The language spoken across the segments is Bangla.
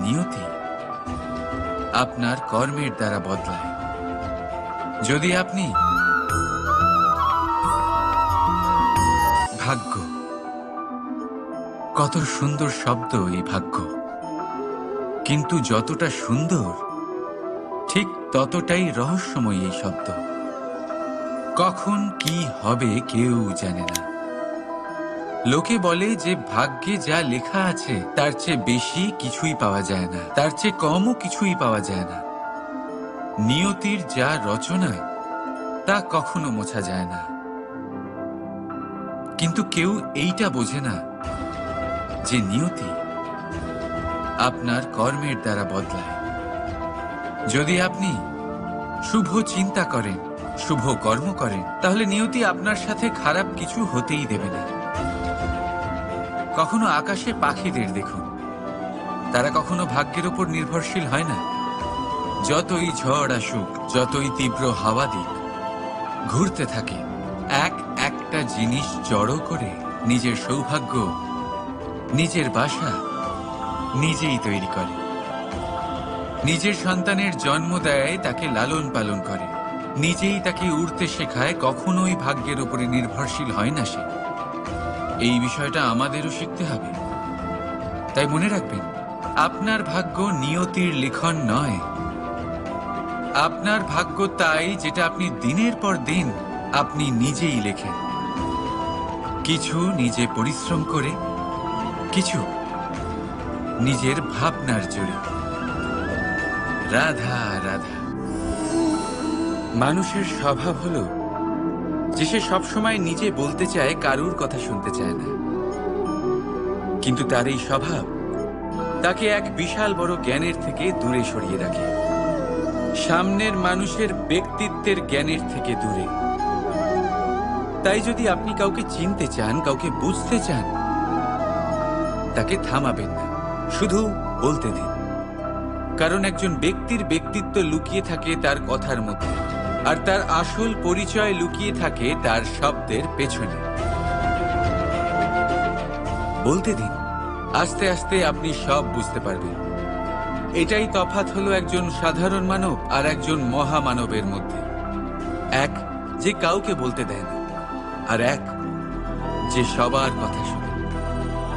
নিয়তি আপনার কর্মের দ্বারা বদলায়। যদি আপনি ভাগ্য, কত সুন্দর শব্দ এই ভাগ্য, কিন্তু যতটা সুন্দর ঠিক ততটাই রহস্যময় এই শব্দ। কখন কি হবে কেউ জানে না। লোকে বলে যে ভাগ্যে যা লেখা আছে তার চেয়ে বেশি কিছুই পাওয়া যায় না, তার চেয়ে কমও কিছুই পাওয়া যায় না। নিয়তির যা রচনা তা কখনো মোছা যায় না। কিন্তু কেউ এইটা বোঝে না যে নিয়তি আপনার কর্মের দ্বারা বদলায়। যদি আপনি শুভ চিন্তা করেন, শুভ কর্ম করেন, তাহলে নিয়তি আপনার সাথে খারাপ কিছু হতেই দেবে না। কখনো আকাশে পাখিদের দেখুন, তারা কখনো ভাগ্যের উপর নির্ভরশীল হয় না। যতই ঝড় আসুক, যতই তীব্র হাওয়া দিক, ঘুরতে থাকে, একটা জিনিস জড়ো করে নিজের সৌভাগ্য, নিজের বাসা নিজেই তৈরি করে। নিজের সন্তানের জন্ম দেয়, তাকে লালন পালন করে, নিজেই তাকে উড়তে শেখায়, কখনোই ভাগ্যের উপরে নির্ভরশীল হয় না সে। এই বিষয়টা আমাদেরও শিখতে হবে। তাই মনে রাখবেন, আপনার ভাগ্য নিয়তির লিখন নয়। আপনার ভাগ্য তাই যেটা আপনি দিনের পর দিন আপনি নিজেই লেখেন। কিছু নিজে পরিশ্রম করে, কিছু নিজের ভাবনার জোরে। রাধা রাধা। মানুষের স্বভাব হলো যে সে সবসময় নিজে বলতে চায়, কারুর কথা শুনতে চায় না। কিন্তু তার এই স্বভাব তাকে এক বিশাল বড় জ্ঞানের থেকে দূরে সরিয়ে রাখে, সামনের মানুষের ব্যক্তিত্বের জ্ঞানের থেকে দূরে। তাই যদি আপনি কাউকে চিনতে চান, কাউকে বুঝতে চান, তাকে থামাবেন না, শুধু বলতে দিন। কারণ একজন ব্যক্তির ব্যক্তিত্ব লুকিয়ে থাকে তার কথার মধ্যে, আর তার আসল পরিচয় লুকিয়ে থাকে তার শব্দের পেছনে। বলতে দিন, আস্তে আস্তে আপনি সব বুঝতে পারবেন। এটাই তফাৎ হলো একজন সাধারণ মানব আর একজন মহামানবের মধ্যে। এক যে কাউকে বলতে দেয় না, আর এক যে সবার কথা শোনে।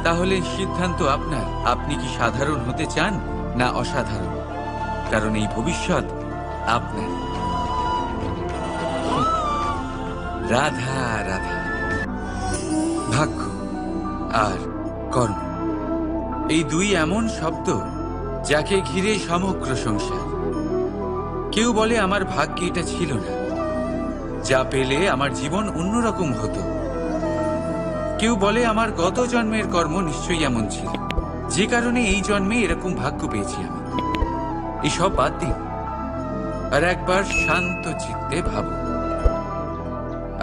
তাহলে সিদ্ধান্ত আপনার, আপনি কি সাধারণ হতে চান না অসাধারণ? কারণ এই ভবিষ্যৎ আপনার। রাধা রাধা। ভাগ্য আর কর্ম, এই দুই এমন শব্দ যাকে ঘিরে সমগ্র সংসার। কেউ বলে আমার ভাগ্যে এটা ছিল না, যা পেলে আমার জীবন অন্যরকম হতো। কেউ বলে আমার গত জন্মের কর্ম নিশ্চয়ই এমন ছিল, যে কারণে এই জন্মে এরকম ভাগ্য পেয়েছি আমি। এসব বাদ দিন আর একবার শান্ত চিত্তে ভাবুন।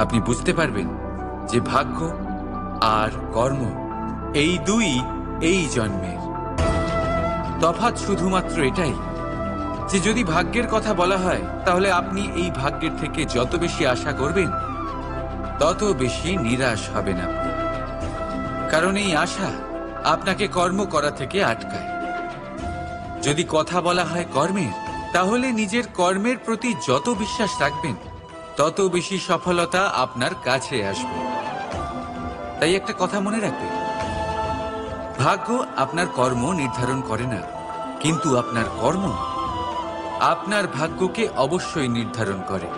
আপনি বুঝতে পারবেন যে ভাগ্য আর কর্ম এই দুই এই জন্মের। তফাৎ শুধুমাত্র এটাই যে যদি ভাগ্যের কথা বলা হয়, তাহলে আপনি এই ভাগ্যের থেকে যত বেশি আশা করবেন তত বেশি নিরাশ হবেন আপনি। কারণ এই আশা আপনাকে কর্ম করা থেকে আটকায়। যদি কথা বলা হয় কর্মের, তাহলে নিজের কর্মের প্রতি যত বিশ্বাস রাখবেন তত বেশি সফলতা আপনার কাছে আসবে। তাই একটা কথা মনে রাখবেন, ভাগ্য আপনার কর্ম নির্ধারণ করে না, কিন্তু আপনার কর্ম আপনার ভাগ্যকে অবশ্যই নির্ধারণ করে।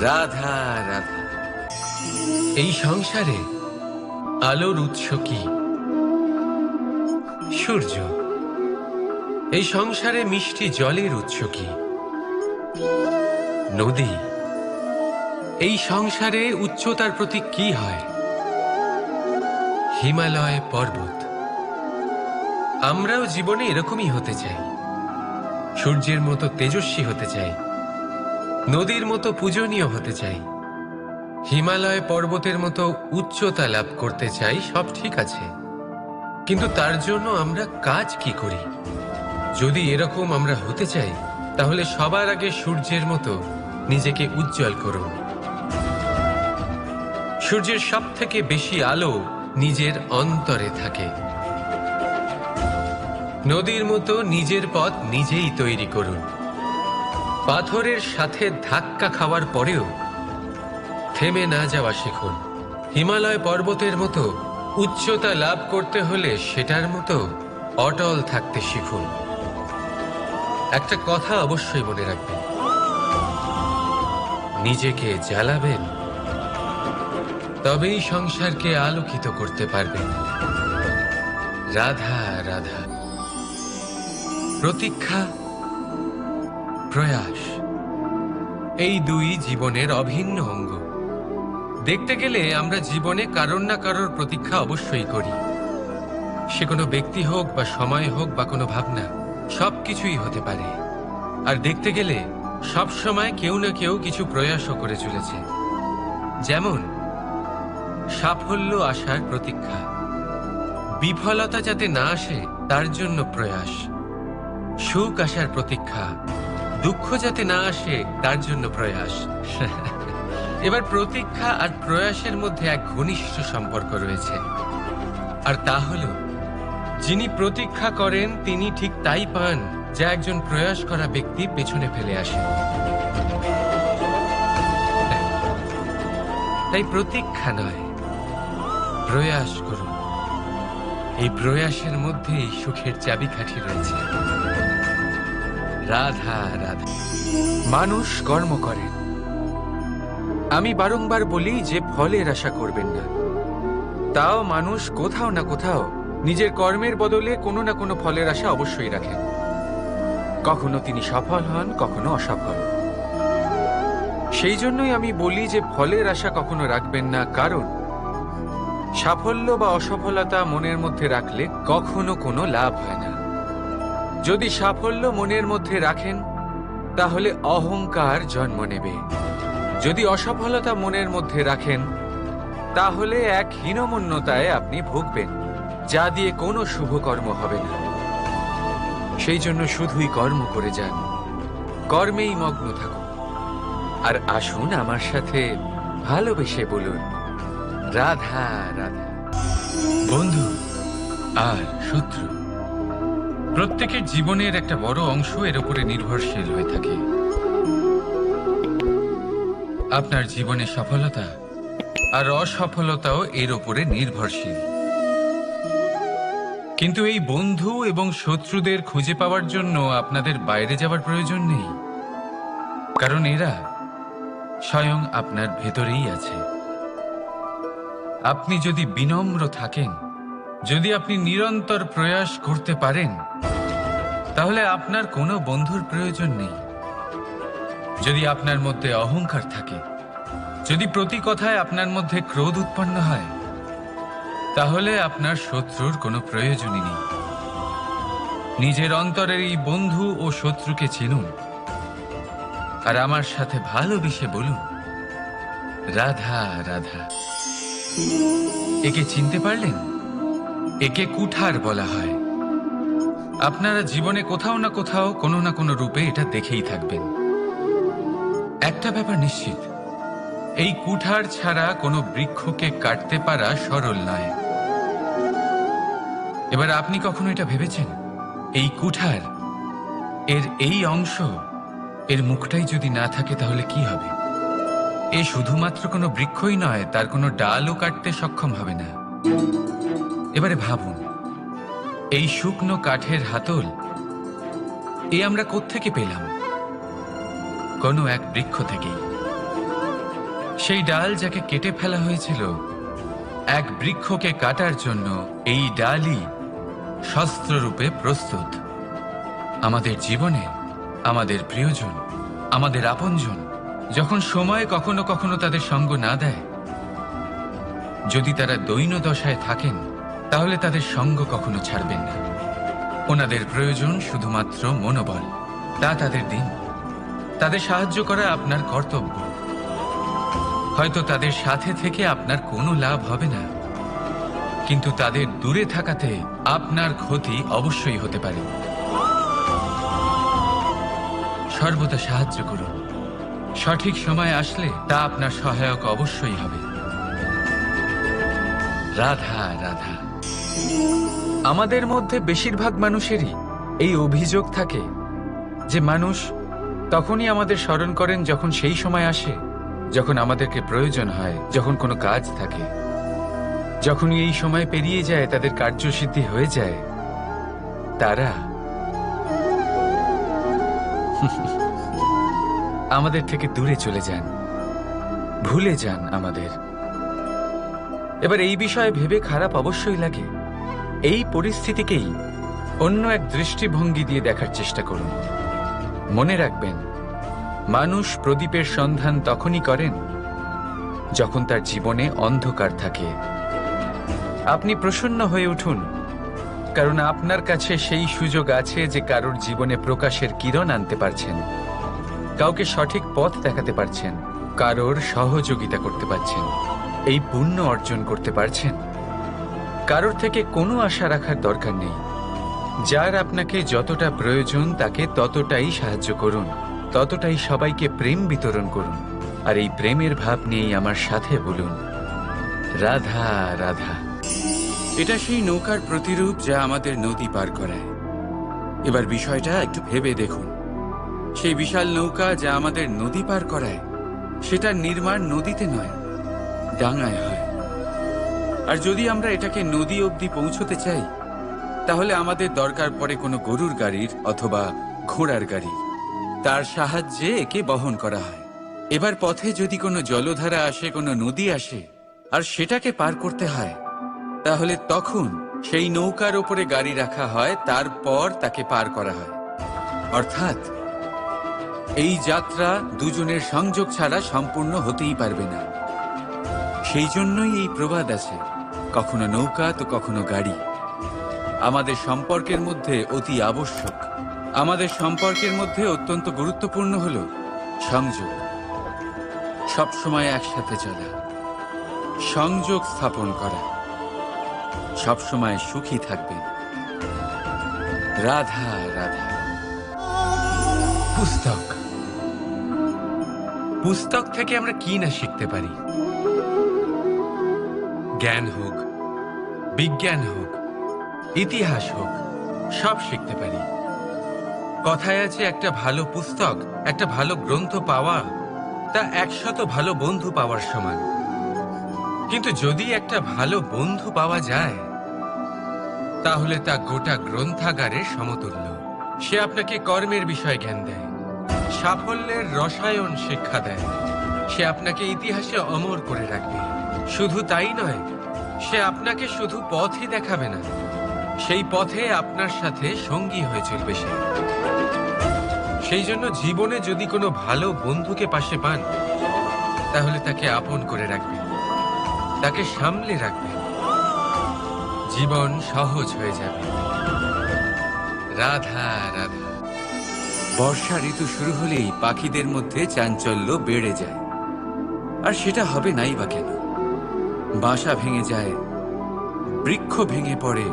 রাধা রাধা। এই সংসারে আলোর উৎস কি? সূর্য। এই সংসারে মিষ্টি জলের উৎস কি? নদী। এই সংসারে উচ্চতার প্রতীক কি হয়? হিমালয় পর্বত। আমরাও জীবনে এরকমই হতে চাই, সূর্যের মতো তেজস্বী হতে চাই, নদীর মতো পূজনীয় হতে চাই, হিমালয় পর্বতের মতো উচ্চতা লাভ করতে চাই। সব ঠিক আছে, কিন্তু তার জন্য আমরা কাজ কি করি? যদি এরকম আমরা হতে চাই, তাহলে সবার আগে সূর্যের মতো নিজেকে উজ্জ্বল করুন। সূর্যের সব থেকে বেশি আলো নিজের অন্তরে থাকে। নদীর মতো নিজের পথ নিজেই তৈরি করুন। পাথরের সাথে ধাক্কা খাওয়ার পরেও থেমে না যাওয়া শিখুন। হিমালয় পর্বতের মতো উচ্চতা লাভ করতে হলে সেটার মতো অটল থাকতে শিখুন। একটা কথা অবশ্যই মনে রাখবেন, নিজেকে জ্বালাবেন তবেই সংসারকে আলোকিত করতে পারবেন। রাধা রাধা। প্রতীক্ষা, প্রয়াস, এই দুই জীবনের অভিন্ন অঙ্গ। দেখতে গেলে আমরা জীবনে কারোর না কারোর প্রতীক্ষা অবশ্যই করি। সে কোনো ব্যক্তি হোক বা সময় হোক বা কোনো ভাবনা, সব কিছুই হতে পারে। আর দেখতে গেলে সব সময় কেউ না কেউ কিছু প্রয়াসও করে চলেছে। যেমন সাফল্য আসার প্রতীক্ষা, বিফলতা যাতে না আসে তার জন্য প্রয়াস, সুখ আসার প্রতীক্ষা, দুঃখ যাতে না আসে তার জন্য প্রয়াস। এবার প্রতীক্ষা আর প্রয়াসের মধ্যে এক ঘনিষ্ঠ সম্পর্ক রয়েছে, আর তা হল যিনি প্রতীক্ষা করেন তিনি ঠিক তাই পান যা একজন প্রয়াস করা ব্যক্তি পেছনে ফেলে আসে। তাই প্রতীক্ষা নয়, প্রয়াস করুন। এই প্রয়াসের মধ্যেই সুখের চাবিকাঠি রয়েছে। রাধা রাধা। মানুষ কর্ম করে, আমি বারংবার বলি যে ফলের আশা করবেন না। তাও মানুষ কোথাও না কোথাও নিজের কর্মের বদলে কোনো না কোনো ফলের আশা অবশ্যই রাখেন। কখনো তিনি সফল হন, কখনো অসফল। সেই জন্যই আমি বলি যে ফলের আশা কখনো রাখবেন না, কারণ সাফল্য বা অসফলতা মনের মধ্যে রাখলে কখনো কোনো লাভ হয় না। যদি সাফল্য মনের মধ্যে রাখেন তাহলে অহংকার জন্ম নেবে। যদি অসফলতা মনের মধ্যে রাখেন তাহলে এক হীনমন্যতায় আপনি ভুগবেন, যা দিয়ে কোনো শুভকর্ম হবে না। সেই জন্য শুধুই কর্ম করে যান, কর্মেই মগ্ন থাকুন। আর আসুন আমার সাথে ভালোবেসে বলুন, রাধা রাধা। বন্ধু আর শত্রু, প্রত্যেকের জীবনের একটা বড় অংশ এর উপরে নির্ভরশীল হয়ে থাকে। আপনার জীবনে সফলতা আর অসফলতাও এর উপরে নির্ভরশীল। কিন্তু এই বন্ধু এবং শত্রুদের খুঁজে পাওয়ার জন্য আপনাদের বাইরে যাওয়ার প্রয়োজন নেই, কারণ এরা স্বয়ং আপনার ভেতরেই আছে। আপনি যদি বিনম্র থাকেন, যদি আপনি নিরন্তর প্রয়াস করতে পারেন, তাহলে আপনার কোনো বন্ধুর প্রয়োজন নেই। যদি আপনার মধ্যে অহংকার থাকে, যদি প্রতি কথায় আপনার মধ্যে ক্রোধ উৎপন্ন হয়, তাহলে আপনার শত্রুর কোনো প্রয়োজনই নেই। নিজের অন্তরের এই বন্ধু ও শত্রুকে চিনুন, আর আমার সাথে ভালোবেসে বলুন, রাধা রাধা। একে চিনতে পারলেন? একে কুঠার বলা হয়। আপনারা জীবনে কোথাও না কোথাও কোনো না কোনো রূপে এটা দেখেই থাকবেন। একটা ব্যাপার নিশ্চিত, এই কুঠার ছাড়া কোনো বৃক্ষকে কাটতে পারা সরল নয়। এবার আপনি কখনো এটা ভেবেছেন, এই কুঠার, এর এই অংশ, এর মুখটাই যদি না থাকে তাহলে কি হবে? এ শুধুমাত্র কোনো বৃক্ষই নয়, তার কোনো ডালও কাটতে সক্ষম হবে না। এবারে ভাবুন, এই শুকনো কাঠের হাতল এ আমরা কোত্থেকে পেলাম? কোনো এক বৃক্ষ থেকেই। সেই ডাল যাকে কেটে ফেলা হয়েছিল এক বৃক্ষকে কাটার জন্য, এই ডালই শস্ত্ররূপে প্রস্তুত। আমাদের জীবনে আমাদের প্রিয়জন, আমাদের আপনজন যখন সময় কখনো কখনো তাদের সঙ্গ না দেয়, যদি তারা দৈন্য দশায় থাকেন, তাহলে তাদের সঙ্গ কখনো ছাড়বেন না। ওনাদের প্রয়োজন শুধুমাত্র মনোবল, তা তাদের দিন। তাদের সাহায্য করা আপনার কর্তব্য। হয়তো তাদের সাথে থেকে আপনার কোনো লাভ হবে না, কিন্তু তাদের দূরে থাকাতে আপনার ক্ষতি অবশ্যই হতে পারে। সর্বদা সাহায্য করুন, সঠিক সময় আসলে তা আপনার সহায়ক অবশ্যই হবে। রাধা রাধা। আমাদের মধ্যে বেশিরভাগ মানুষেরই এই অভিযোগ থাকে যে মানুষ তখনই আমাদের স্মরণ করেন যখন সেই সময় আসে যখন আমাদেরকে প্রয়োজন হয়, যখন কোনো কাজ থাকে। যখনই এই সময় পেরিয়ে যায়, তাদের কার্যসিদ্ধি হয়ে যায়, তারা আমাদের থেকে দূরে চলে যান, ভুলে যান আমাদের। এবার এই বিষয়ে ভেবে খারাপ অবশ্যই লাগে। এই পরিস্থিতিকেই অন্য এক দৃষ্টিভঙ্গি দিয়ে দেখার চেষ্টা করুন। মনে রাখবেন, মানুষ প্রদীপের সন্ধান তখনই করেন যখন তার জীবনে অন্ধকার থাকে। আপনি প্রসন্ন হয়ে উঠুন, কারণ আপনার কাছে সেই সুযোগ আছে যে কারোর জীবনে প্রকাশের কিরণ আনতে পারছেন, কাউকে সঠিক পথ দেখাতে পারছেন, কারোর সহযোগিতা করতে পারছেন, এই পুণ্য অর্জন করতে পারছেন। কারোর থেকে কোনো আশা রাখার দরকার নেই। যার আপনাকে যতটা প্রয়োজন তাকে ততটাই সাহায্য করুন, ততটাই সবাইকে প্রেম বিতরণ করুন। আর এই প্রেমের ভাব নিয়েই আমার সাথে বলুন, রাধা রাধা। এটা সেই নৌকার প্রতিরূপ যা আমাদের নদী পার করায়। এবার বিষয়টা একটু ভেবে দেখুন। সেই বিশাল নৌকা যা আমাদের নদী পার করায়, সেটার নির্মাণ নদীতে নয়, ডাঙায় হয়। আর যদি আমরা এটাকে নদী অবধি পৌঁছতে চাই, তাহলে আমাদের দরকার পড়ে কোনো গরুর গাড়ির অথবা ঘোড়ার গাড়ির। তার সাহায্যে একে বহন করা হয়। এবার পথে যদি কোনো জলধারা আসে, কোনো নদী আসে, আর সেটাকে পার করতে হয়, তাহলে তখন সেই নৌকার ওপরে গাড়ি রাখা হয়, তারপর তাকে পার করা হয়। অর্থাৎ এই যাত্রা দুজনের সংযোগ ছাড়া সম্পূর্ণ হতেই পারবে না। সেই জন্যই এই প্রবাদ আছে, কখনো নৌকা তো কখনো গাড়ি। আমাদের সম্পর্কের মধ্যে অতি আবশ্যক, আমাদের সম্পর্কের মধ্যে অত্যন্ত গুরুত্বপূর্ণ হল সংযোগ। সবসময় একসাথে চলা, সংযোগ স্থাপন করা। সবসময় সুখী থাকবেন। রাধা রাধা। পুস্তক, পুস্তক থেকে আমরা কি না শিখতে পারি। জ্ঞান হোক, বিজ্ঞান হোক, ইতিহাস হোক, সব শিখতে পারি। কথায় আছে, একটা ভালো পুস্তক, একটা ভালো গ্রন্থ পাওয়া তা 100 ভালো বন্ধু পাওয়ার সমান। কিন্তু যদি একটা ভালো বন্ধু পাওয়া যায়, তাহলে তা গোটা গ্রন্থাগারের সমতুল্য। সে আপনাকে কর্মের বিষয়ে জ্ঞান দেয়, সাফল্যের রসায়ন শিক্ষা দেয়, সে আপনাকে ইতিহাসে অমর করে রাখবে। শুধু তাই নয়, সে আপনাকে শুধু পথই দেখাবে না, সেই পথে আপনার সাথে সঙ্গী হয়ে চলবে সে। সেই জন্য জীবনে যদি কোনো ভালো বন্ধুকে পাশে পান, তাহলে তাকে আপন করে রাখবেন, তাকে সামলে রাখবেন। জীবন সহজ হয়ে যাবে। রাধা রাধা। বর্ষা ঋতু শুরু হলেই পাখিদের মধ্যে চাঞ্চল্য বেড়ে যায়। আর সেটা হবে নাই বা কেন? বাসা ভেঙে যায়, বৃক্ষ ভেঙে পড়ে।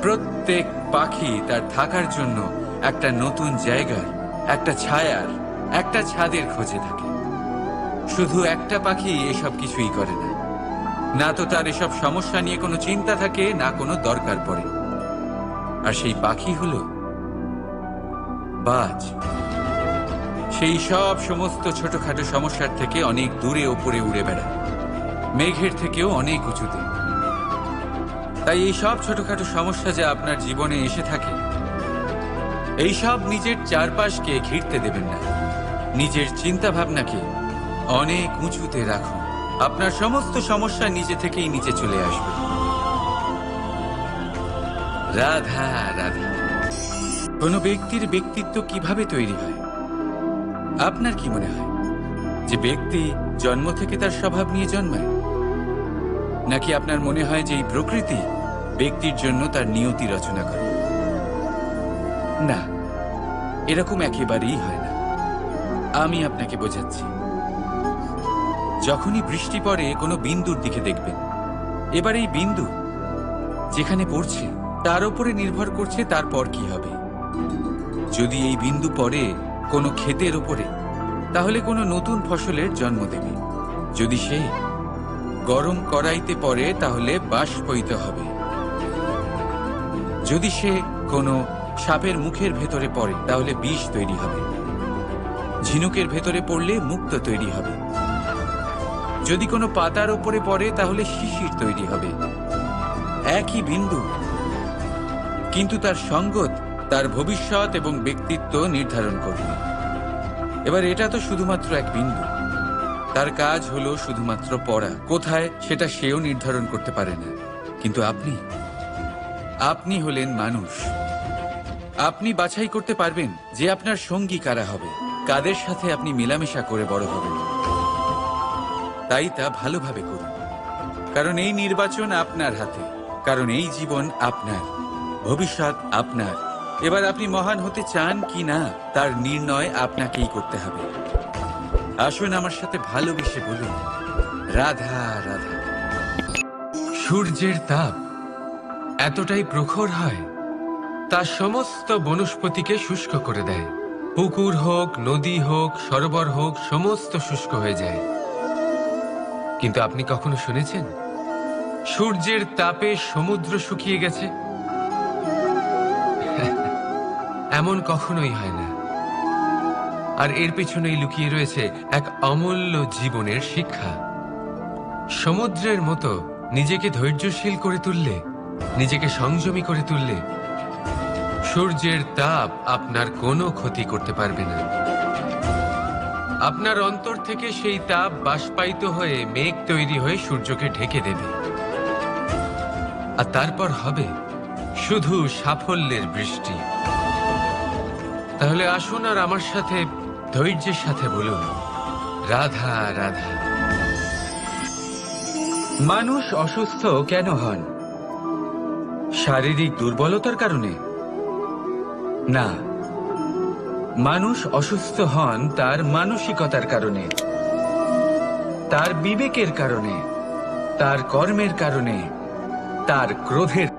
প্রত্যেক পাখি তার থাকার জন্য একটা নতুন জায়গার, একটা ছায়ার, একটা ছাদের খোঁজে থাকে। শুধু একটা পাখি এসব কিছুই করে না। না তো তার এসব সমস্যা নিয়ে কোনো চিন্তা থাকে, না কোনো দরকার পড়ে। আর সেই পাখি হলো বাজ। সেই সব সমস্ত ছোটখাটো সমস্যার থেকে অনেক দূরে ওপরে উড়ে বেড়ায়, মেঘের থেকেও অনেক উঁচুতে। তাই এই সব ছোটখাটো সমস্যা যা আপনার জীবনে এসে থাকে, এই সব নিজের চারপাশকে ঘিরতে দেবেন না। নিজের চিন্তা ভাবনাকে অনেক উঁচুতে রাখুন। আপনার সমস্ত সমস্যা নিজে থেকেই নিচে চলে আসবে। রাধা রাধা। কোনো ব্যক্তির ব্যক্তিত্ব কিভাবে তৈরি হয়? আপনার কি মনে হয় যে ব্যক্তি জন্ম থেকে তার স্বভাব নিয়ে জন্মায়? নাকি আপনার মনে হয় যে এই প্রকৃতি ব্যক্তির জন্য তার নিয়তি রচনা করে? না, এরকম একেবারেই হয় না। আমি আপনাকে বোঝাচ্ছি। যখনই বৃষ্টি পড়ে, কোনো বিন্দুর দিকে দেখবেন। এবার এই বিন্দু যেখানে পড়ছে তার উপরে নির্ভর করছে তারপর কি হবে। যদি এই বিন্দু পড়ে কোনো ক্ষেতের ওপরে, তাহলে কোনো নতুন ফসলের জন্ম দেবে। যদি সে গরম কড়াইতে পড়ে, তাহলে বাষ্পীত হবে। যদি সে কোনো সাপের মুখের ভেতরে পড়ে তাহলে বিষ তৈরি হবে, ঝিনুকের ভেতরে পড়লে মুক্ত তৈরি হবে, যদি কোনো পাতার ওপরে পড়ে তাহলে শিশির তৈরি হবে। একই বিন্দু, কিন্তু তার সঙ্গত তার ভবিষ্যৎ এবং ব্যক্তিত্ব নির্ধারণ করবে। এবার এটা তো শুধুমাত্র এক বিন্দু, তার কাজ হলো শুধুমাত্র পড়া, কোথায় সেটা সেও নির্ধারণ করতে পারে না। কিন্তু আপনি হলেন মানুষ, আপনি বাছাই করতে পারবেন যে আপনার সঙ্গী কারা হবে, কাদের সাথে আপনি মেলামেশা করে বড় হবেন। তাই তা ভালোভাবে করুন, কারণ এই নির্বাচন আপনার হাতে, কারণ এই জীবন আপনার, ভবিষ্যৎ আপনার। এবার আপনি মহান হতে চান কি না তার নির্ণয় আপনাকেই করতে হবে। আসুন আমার সাথে ভালোবেসে বলুন, রাধা রাধা। সূর্যের তাপ এতটাই প্রখর হয় তা সমস্ত বনস্পতিকে শুষ্ক করে দেয়। পুকুর হোক, নদী হোক, সরোবর হোক, সমস্ত শুষ্ক হয়ে যায়। কিন্তু আপনি কখনো শুনেছেন সূর্যের তাপে সমুদ্র শুকিয়ে গেছে? এমন কখনোই হয় না। আর এর পেছনেই লুকিয়ে রয়েছে এক অমূল্য জীবনের শিক্ষা। সমুদ্রের মতো নিজেকে ধৈর্যশীল করে তুললে, নিজেকে সংযমী করে তুললে, সূর্যের তাপ আপনার কোনো ক্ষতি করতে পারবে না। আপনার অন্তর থেকে সেই তাপ বাষ্পায়িত হয়ে মেঘ তৈরি হয়ে সূর্যকে ঢেকে দেবে, আর তারপর হবে শুধু সাফল্যের বৃষ্টি। তাহলে আসুন আর আমার সাথে ধৈর্যের সাথে বলুন, রাধা রাধা। মানুষ অসুস্থ কেন হন? শারীরিক দুর্বলতার কারণে? না, মানুষ অসুস্থ হন তার মানসিকতার কারণে, তার বিবেকের কারণে, তার কর্মের কারণে, তার ক্রোধের